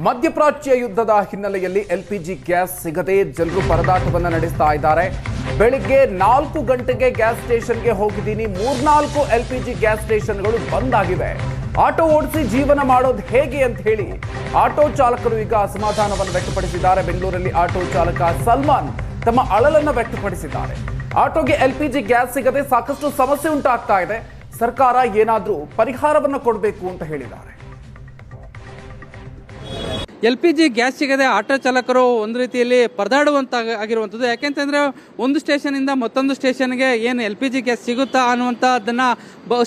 ಮಧ್ಯಪ್ರಾಚ್ಯ ಯುದ್ಧದ ಹಿನ್ನೆಲೆಯಲ್ಲಿ ಎಲ್ಪಿಜಿ ಗ್ಯಾಸ್ ಸಿಗದೆ ಜನರು ಪರದಾಟವನ್ನು ನಡೆಸ್ತಾ ಇದ್ದಾರೆ. ಬೆಳಿಗ್ಗೆ 4 ಗಂಟೆಗೆ ಗ್ಯಾಸ್ ಸ್ಟೇಷನ್ಗೆ ಹೋಗಿದ್ದೀನಿ, 3-4 ಎಲ್ಪಿಜಿ ಗ್ಯಾಸ್ ಸ್ಟೇಷನ್ಗಳು ಬಂದ್ ಆಗಿವೆ. ಆಟೋ ಓಡಿಸಿ ಜೀವನ ಮಾಡೋದು ಹೇಗೆ ಅಂತ ಹೇಳಿ ಆಟೋ ಚಾಲಕರು ಈಗ ಅಸಮಾಧಾನವನ್ನು ವ್ಯಕ್ತಪಡಿಸಿದ್ದಾರೆ. ಬೆಂಗಳೂರಲ್ಲಿ ಆಟೋ ಚಾಲಕ ಸಲ್ಮಾನ್ ತಮ್ಮ ಅಳಲನ್ನು ವ್ಯಕ್ತಪಡಿಸಿದ್ದಾರೆ. ಆಟೋಗೆ ಎಲ್ಪಿಜಿ ಗ್ಯಾಸ್ ಸಿಗದೆ ಸಾಕಷ್ಟು ಸಮಸ್ಯೆ ಉಂಟಾಗ್ತಾ ಇದೆ. ಸರ್ಕಾರ ಏನಾದರೂ ಪರಿಹಾರವನ್ನು ಕೊಡಬೇಕು ಅಂತ ಹೇಳಿದ್ದಾರೆ. LPG ಗ್ಯಾಸ್ ಸಿಗದೆ ಆಟೋ ಚಾಲಕರು ಒಂದು ರೀತಿಯಲ್ಲಿ ಪರದಾಡುವಂತ ಆಗಿರುವಂಥದ್ದು. ಯಾಕೆಂತಂದರೆ ಒಂದು ಸ್ಟೇಷನಿಂದ ಮತ್ತೊಂದು ಸ್ಟೇಷನ್ಗೆ ಏನು LPG ಗ್ಯಾಸ್ ಸಿಗುತ್ತಾ ಅನ್ನುವಂಥದ್ದನ್ನು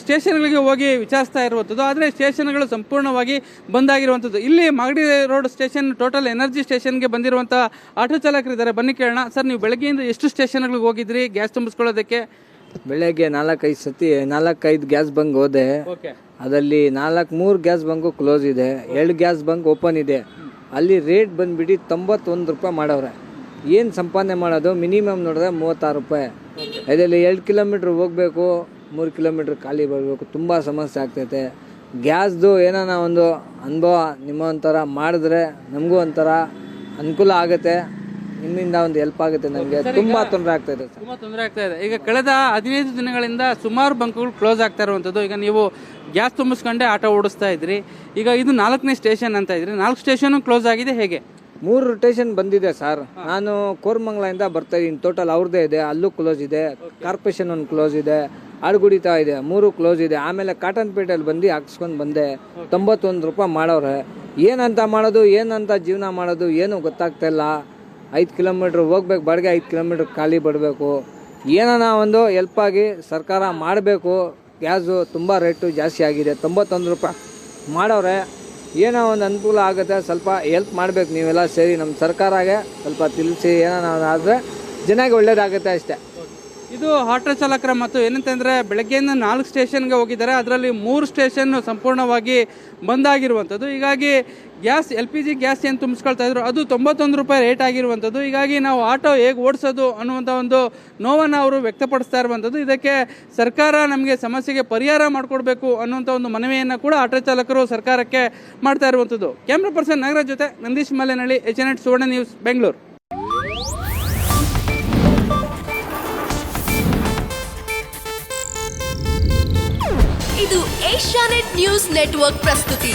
ಸ್ಟೇಷನ್ಗಳಿಗೆ ಹೋಗಿ ವಿಚಾರಿಸ್ತಾ ಇರುವಂಥದ್ದು. ಆದರೆ ಸ್ಟೇಷನ್ಗಳು ಸಂಪೂರ್ಣವಾಗಿ ಬಂದಾಗಿರುವಂಥದ್ದು. ಇಲ್ಲಿ Magadi road station total energy ಸ್ಟೇಷನ್ಗೆ ಬಂದಿರುವಂಥ ಆಟೋ ಚಾಲಕರಿದ್ದಾರೆ. ಬನ್ನಿ ಕೇಳೋಣ. ಸರ್, ನೀವು ಬೆಳಗ್ಗೆಯಿಂದ ಎಷ್ಟು ಸ್ಟೇಷನ್ಗಳಿಗೆ ಹೋಗಿದ್ರಿ ಗ್ಯಾಸ್ ತುಂಬಿಸ್ಕೊಳ್ಳೋದಕ್ಕೆ? ಬೆಳಗ್ಗೆ 4-5 ಗ್ಯಾಸ್ ಬಂಕ್ ಹೋದೆ. ಅದರಲ್ಲಿ 4-3 ಗ್ಯಾಸ್ ಬಂಕು ಕ್ಲೋಸ್ ಇದೆ, 2 ಗ್ಯಾಸ್ ಬಂಕ್ ಓಪನ್ ಇದೆ. ಅಲ್ಲಿ ರೇಟ್ ಬಂದ್ಬಿಟ್ಟು 91 ರೂಪಾಯಿ ಮಾಡವ್ರೆ. ಏನು ಸಂಪಾದನೆ ಮಾಡೋದು? ಮಿನಿಮಮ್ ನೋಡಿದ್ರೆ 36 ರೂಪಾಯಿ. ಇದರಲ್ಲಿ 2 ಕಿಲೋಮೀಟ್ರ್ ಹೋಗಬೇಕು, 3 ಕಿಲೋಮೀಟ್ರ್ ಖಾಲಿ ಬರಬೇಕು. ತುಂಬ ಸಮಸ್ಯೆ ಆಗ್ತೈತೆ. ಗ್ಯಾಸ್ದು ಏನಾನ ಒಂದು ಅನುಭವ ನಿಮ್ಮ ಒಂಥರ ಮಾಡಿದ್ರೆ ನಮಗೂ ಒಂಥರ ಅನುಕೂಲ ಆಗುತ್ತೆ. ನಿಮ್ಮಿಂದ ಒಂದು ಹೆಲ್ಪ್ ಆಗುತ್ತೆ. ನಮಗೆ ತುಂಬಾ ತೊಂದರೆ ಆಗ್ತಾ ಇದೆ. ತುಂಬಾ ತೊಂದರೆ ಆಗ್ತಾ ಇದೆ. ಈಗ ಕಳೆದ 15 ದಿನಗಳಿಂದ ಸುಮಾರು ಬಂಕ್ಗಳು ಕ್ಲೋಸ್ ಆಗ್ತಾ ಇರುವಂಥದ್ದು. ಈಗ ನೀವು ಗ್ಯಾಸ್ ತುಂಬಿಸ್ಕೊಂಡೆ ಆಟೋ ಓಡಿಸ್ತಾ ಇದ್ರಿ. ಈಗ ಇದು 4ನೇ ಸ್ಟೇಷನ್ ಅಂತ ಇದ್ರಿ. 4 ಸ್ಟೇಷನ್ ಕ್ಲೋಸ್ ಆಗಿದೆ. ಹೇಗೆ? 3 ರೊಟೇಷನ್ ಬಂದಿದೆ ಸರ್. ನಾನು ಕೋರಮಂಗಲದಿಂದ ಬರ್ತಾ ಇದ್ದೀನಿ. ಟೋಟಲ್ ಅವ್ರದ್ದೇ ಇದೆ. ಅಲ್ಲೂ ಕ್ಲೋಸ್ ಇದೆ. ಕಾರ್ಪೊರೇಷನ್ ಒಂದು ಕ್ಲೋಸ್ ಇದೆ. ಆಡುಗುಡಿತಾ ಇದೆ. 3 ಕ್ಲೋಸ್ ಇದೆ. ಆಮೇಲೆ ಕಾಟನ್ ಪೇಟೆಯಲ್ಲಿ ಬಂದು ಹಾಕ್ಸ್ಕೊಂಡು ಬಂದೆ. 91 ರೂಪಾಯಿ ಮಾಡವ್ರೆ. ಏನಂತ ಮಾಡೋದು, ಏನಂತ ಜೀವನ ಮಾಡೋದು ಏನು ಗೊತ್ತಾಗ್ತಾ ಇಲ್ಲ. 5 ಕಿಲೋಮೀಟ್ರ್ ಹೋಗ್ಬೇಕು, ಬಾಡಿಗೆ 5 ಕಿಲೋಮೀಟ್ರ್ ಖಾಲಿ ಬಿಡಬೇಕು. ಏನಾನ ಒಂದು ಹೆಲ್ಪ್ ಆಗಿ ಸರ್ಕಾರ ಮಾಡಬೇಕು. ಗ್ಯಾಸು ತುಂಬ ರೇಟು ಜಾಸ್ತಿ ಆಗಿದೆ. 91 ರೂಪಾಯಿ ಮಾಡವ್ರೆ. ಏನೋ ಒಂದು ಅನುಕೂಲ ಆಗುತ್ತೆ. ಸ್ವಲ್ಪ ಹೆಲ್ಪ್ ಮಾಡಬೇಕು ನೀವೆಲ್ಲ ಸೇರಿ. ನಮ್ಮ ಸರ್ಕಾರಗೆ ಸ್ವಲ್ಪ ತಿಳಿಸಿ ಏನಾನ ಆದರೆ ಜನಕ್ಕೆ ಒಳ್ಳೇದಾಗುತ್ತೆ ಅಷ್ಟೇ. ಇದು ಆಟೋ ಚಾಲಕರ ಮತ್ತು ಏನಂತಂದರೆ ಬೆಳಗ್ಗೆಯಿಂದ 4 ಸ್ಟೇಷನ್ಗೆ ಹೋಗಿದ್ದಾರೆ. ಅದರಲ್ಲಿ 3 ಸ್ಟೇಷನ್ ಸಂಪೂರ್ಣವಾಗಿ ಬಂದಾಗಿರುವಂಥದ್ದು. ಹೀಗಾಗಿ ಗ್ಯಾಸ್ LPG ಗ್ಯಾಸ್ ಏನು ತುಂಬಿಸ್ಕೊಳ್ತಾ ಇದ್ರು ಅದು 91 ರೂಪಾಯಿ ರೇಟ್ ಆಗಿರುವಂಥದ್ದು. ಹೀಗಾಗಿ ನಾವು ಆಟೋ ಹೇಗೆ ಓಡಿಸೋದು ಅನ್ನುವಂಥ ಒಂದು ನೋವನ್ನು ಅವರು ವ್ಯಕ್ತಪಡಿಸ್ತಾ ಇರುವಂಥದ್ದು. ಇದಕ್ಕೆ ಸರ್ಕಾರ ನಮಗೆ ಸಮಸ್ಯೆಗೆ ಪರಿಹಾರ ಮಾಡಿಕೊಡ್ಬೇಕು ಅನ್ನುವಂಥ ಒಂದು ಮನವಿಯನ್ನು ಕೂಡ ಆಟೋ ಚಾಲಕರು ಸರ್ಕಾರಕ್ಕೆ ಮಾಡ್ತಾ ಇರುವಂಥದ್ದು. ಕ್ಯಾಮ್ರಾ ಪರ್ಸನ್ ನಾಗರಾಜ್ ಜೊತೆ ನಂದೀಶ್ ಮಲೆನಹಳ್ಳಿ, HNET ಸುವರ್ಣ ನ್ಯೂಸ್, ಬೆಂಗಳೂರು. ಇದು ಏಷ್ಯಾನೆಟ್ ನ್ಯೂಸ್ ನೆಟ್ವರ್ಕ್ ಪ್ರಸ್ತುತಿ.